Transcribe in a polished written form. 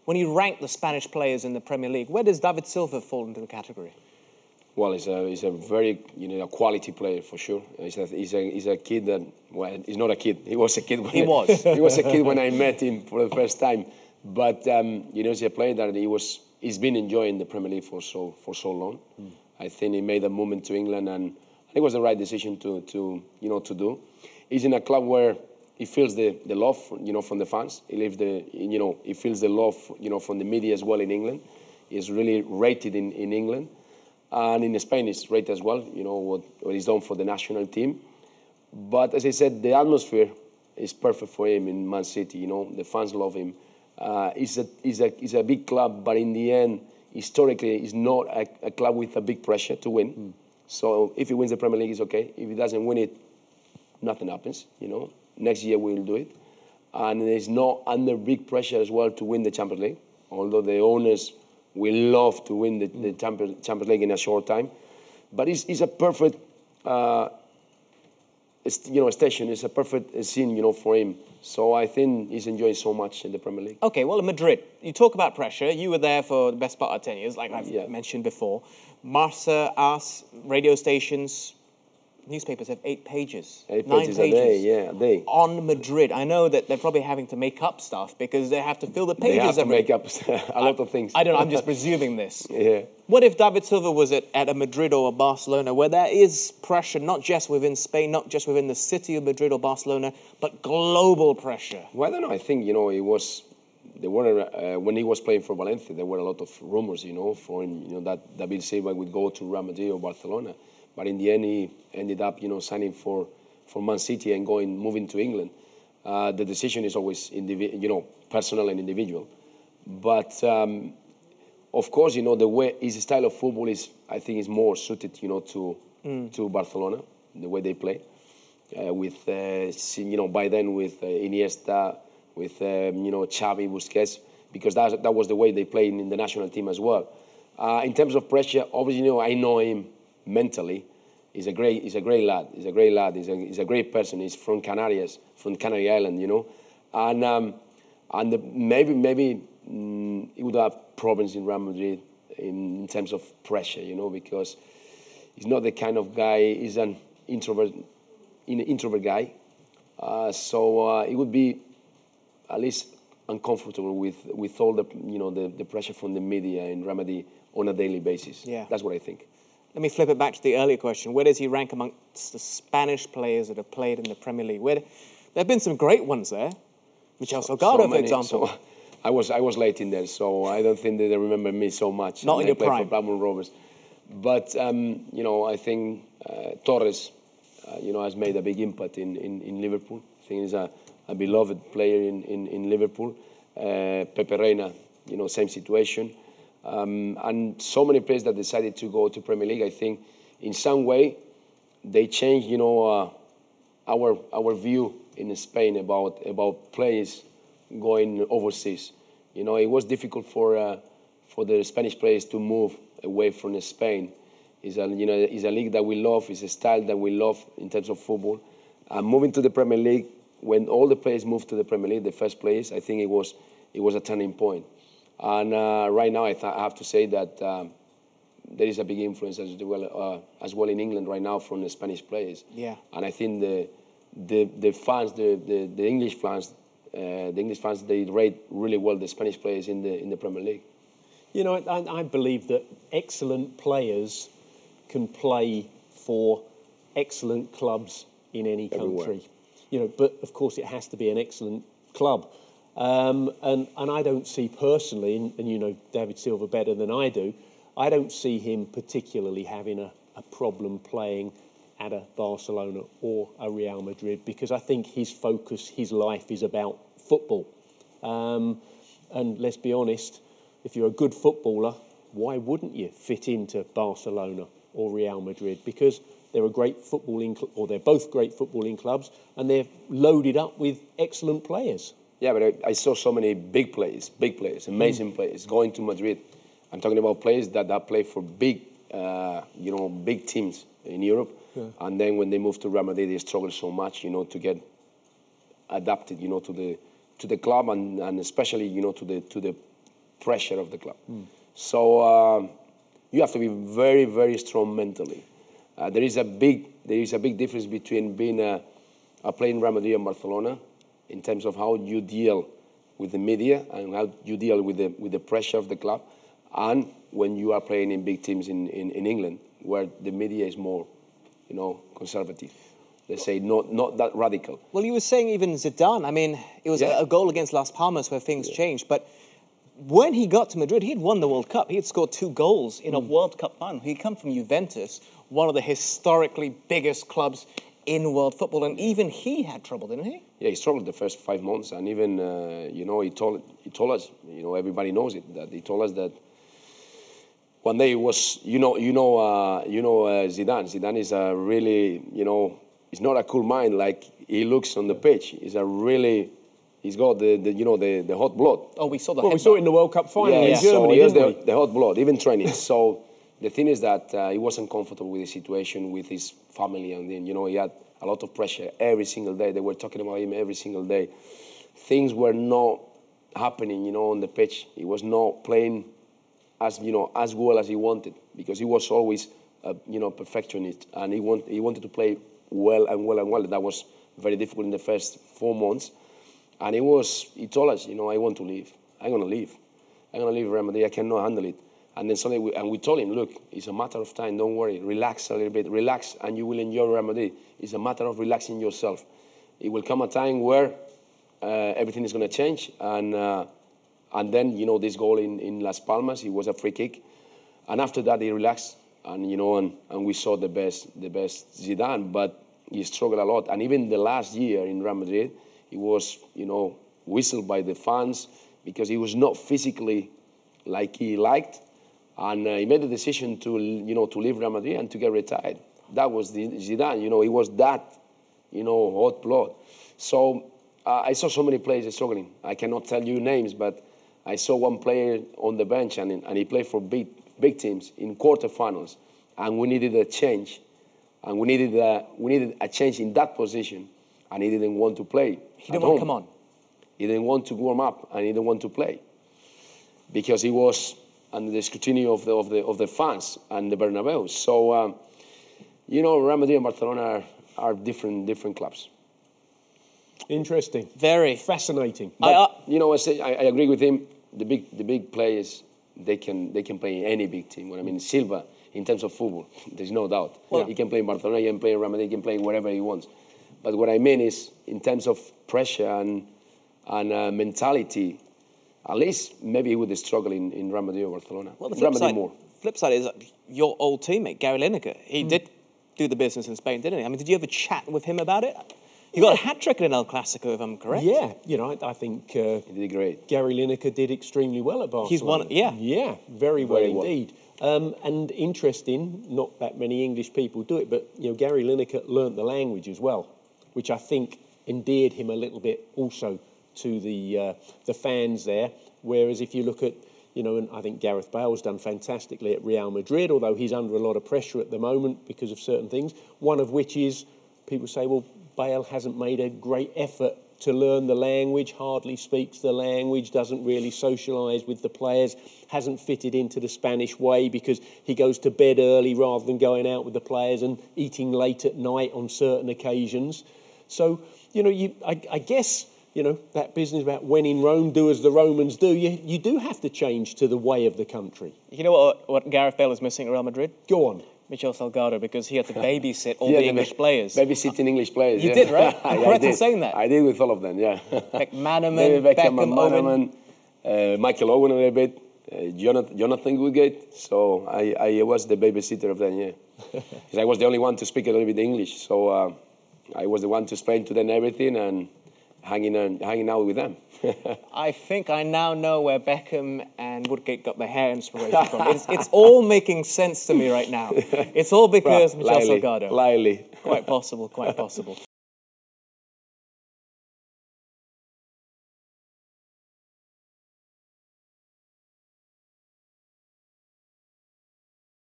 when you rank the Spanish players in the Premier League, where does David Silva fall into the category? Well, he's a very, a quality player for sure. He's a kid that, well, he's not a kid. He was a kid. He was a kid when I met him for the first time. But he's a player that he's been enjoying the Premier League for so long. I think he made a movement to England, and I think it was the right decision to do. He's in a club where he feels the love, from the fans. He feels the love, from the media as well in England. He's really rated in England. And in Spain, it's rated as well, what he's done for the national team. But as I said, the atmosphere is perfect for him in Man City. The fans love him. It's a big club, but in the end, historically, it's not a club with a big pressure to win. So if he wins the Premier League, it's okay. If he doesn't win it, nothing happens. Next year we'll do it. And he's not under big pressure as well to win the Champions League, although the owners will love to win the Champions League in a short time. But it's a perfect, station. It's a perfect scene, for him. So I think he's enjoying so much in the Premier League. Okay, well, in Madrid, you talk about pressure. You were there for the best part of 10 years, like I've mentioned before. Marca, AS, radio stations, newspapers have 8 pages. 8 9 pages pages a day. On Madrid. I know that they're probably having to make up stuff because they have to fill the pages. They have to make up a lot of things. I don't know, I'm just presuming this. Yeah. What if David Silva was at a Madrid or a Barcelona where there is pressure, not just within Spain, not just within the city of Madrid or Barcelona, but global pressure? Well, I don't know. I think, when he was playing for Valencia, there were a lot of rumors, for him, that David Silva would go to Real Madrid or Barcelona. But in the end, he ended up, signing for Man City and moving to England. The decision is always, personal and individual. But of course, the way his style of football I think, is more suited, to Barcelona, the way they play. With by then with Iniesta, with Xavi, Busquets, because that was the way they played in the national team as well. In terms of pressure, obviously, I know him mentally. He's a great lad. He's a great person. He's from Canarias, from Canary Island, and maybe he would have problems in Real Madrid in terms of pressure, because he's not the kind of guy. He's an introvert guy, so he would be at least uncomfortable with all the pressure from the media in Real Madrid on a daily basis. Yeah, that's what I think. Let me flip it back to the earlier question. Where does he rank amongst the Spanish players that have played in the Premier League? There have been some great ones there. Michel Salgado, for example. So I was late in there, so I don't think they remember me so much. Not in your prime. For Blackburn Rovers. But, I think Torres, has made a big impact in Liverpool. I think he's a beloved player in Liverpool. Pepe Reina, same situation. And so many players that decided to go to Premier League, I think, in some way, they changed, our view in Spain about players going overseas. It was difficult for the Spanish players to move away from Spain. It's a league that we love. It's a style that we love in terms of football. And moving to the Premier League, when all the players moved to the Premier League, the first players, I think it was a turning point. And right now, I have to say that there is a big influence as well in England right now from the Spanish players. Yeah. And I think the fans, the English fans, they rate really well the Spanish players in the Premier League. I believe that excellent players can play for excellent clubs in any country. Everywhere. But of course it has to be an excellent club. And I don't see personally, and David Silva better than I do, I don't see him particularly having a problem playing at a Barcelona or a Real Madrid, because I think his focus, his life is about football. And let's be honest, if you're a good footballer, why wouldn't you fit into Barcelona or Real Madrid? Because they're they're both great footballing clubs, and they're loaded up with excellent players. Yeah, but I saw so many big players, amazing players going to Madrid. I'm talking about players that play for big teams in Europe. Yeah. And then when they move to Real Madrid, they struggle so much, to get adapted, to the club and especially, to pressure of the club. So you have to be very, very strong mentally. There is a big difference between being a player in Real Madrid and Barcelona in terms of how you deal with the media and how you deal with the pressure of the club, and when you are playing in big teams in England, where the media is more, conservative. Let's say not that radical. Well, you were saying even Zidane. I mean, it was a goal against Las Palmas where things changed, but when he got to Madrid, he had won the World Cup. He had scored 2 goals in a World Cup final. He'd come from Juventus, one of the historically biggest clubs in world football, and even he had trouble, didn't he? Yeah, he struggled the first 5 months, and even he told us, everybody knows it, that he told us that one day it was, Zidane. Zidane is a really, he's not a cool mind like he looks on the pitch. He's got the hot blood. Oh, we saw we saw it in the World Cup final in Germany, so he has didn't we? the hot blood, even training. So the thing is that he wasn't comfortable with the situation with his family, and then he had a lot of pressure every single day. They were talking about him every single day. Things were not happening, on the pitch. He was not playing as well as he wanted, because he was always perfectionist, and he wanted to play well and well and well. That was very difficult in the first 4 months. And he told us, I want to leave. I'm going to leave. I'm going to leave Real Madrid. I cannot handle it. And then suddenly, we told him, look, it's a matter of time. Don't worry. Relax a little bit. Relax, and you will enjoy Real Madrid. It's a matter of relaxing yourself. It will come a time where everything is going to change. And then, this goal in Las Palmas, it was a free kick. And after that, he relaxed. And, and we saw the best Zidane. But he struggled a lot. And even the last year in Real Madrid, he was, whistled by the fans because he was not physically like he liked. And he made the decision to leave Real Madrid and to get retired. That was the Zidane, he was that, hot blood. So I saw so many players struggling. I cannot tell you names, but I saw one player on the bench and he played for big teams in quarterfinals. And we needed a change. And we needed a change in that position. And he didn't want to play. He didn't want to come on. He didn't want to warm up, and he didn't want to play because he was under the scrutiny of the fans and the Bernabeu. So, Real Madrid and Barcelona are different clubs. Interesting. Very fascinating. But, I agree with him. The big players, they can play in any big team. I mean, Silva, in terms of football, there's no doubt. Well, he can play in Barcelona, he can play in Real Madrid, he can play wherever he wants. But what I mean is, in terms of pressure and mentality, at least maybe he would struggle in Real Madrid or Barcelona. Well, the flip side is your old teammate, Gary Lineker. He did do the business in Spain, didn't he? I mean, did you ever chat with him about it? You got a hat-trick in El Clasico, if I'm correct. Yeah, I think he did great. Gary Lineker did extremely well at Barcelona. He's won, Yeah, very well indeed. And interesting, not that many English people do it, but Gary Lineker learnt the language as well, which I think endeared him a little bit also to the fans there. Whereas if you look at, and I think Gareth Bale's done fantastically at Real Madrid, although he's under a lot of pressure at the moment because of certain things, one of which is people say, well, Bale hasn't made a great effort to learn the language, hardly speaks the language, doesn't really socialise with the players, hasn't fitted into the Spanish way because he goes to bed early rather than going out with the players and eating late at night on certain occasions. So, I guess, that business about when in Rome, do as the Romans do, you do have to change to the way of the country. You know what Gareth Bale is missing at Real Madrid? Go on. Michel Salgado, because he had to babysit all the English players. Babysitting English players. You did, right? I'm correct in saying that. I did with all of them, yeah. McManaman, Beckham, Owen. Michael Owen a little bit, Jonathan Woodgate. So I was the babysitter of them, yeah. Because I was the only one to speak a little bit English. So I was the one to explain to them everything and hanging out with them. I think I now know where Beckham and Woodgate got their hair inspiration from. It's all making sense to me right now. It's all because Michel Salgado. Lily. Quite possible.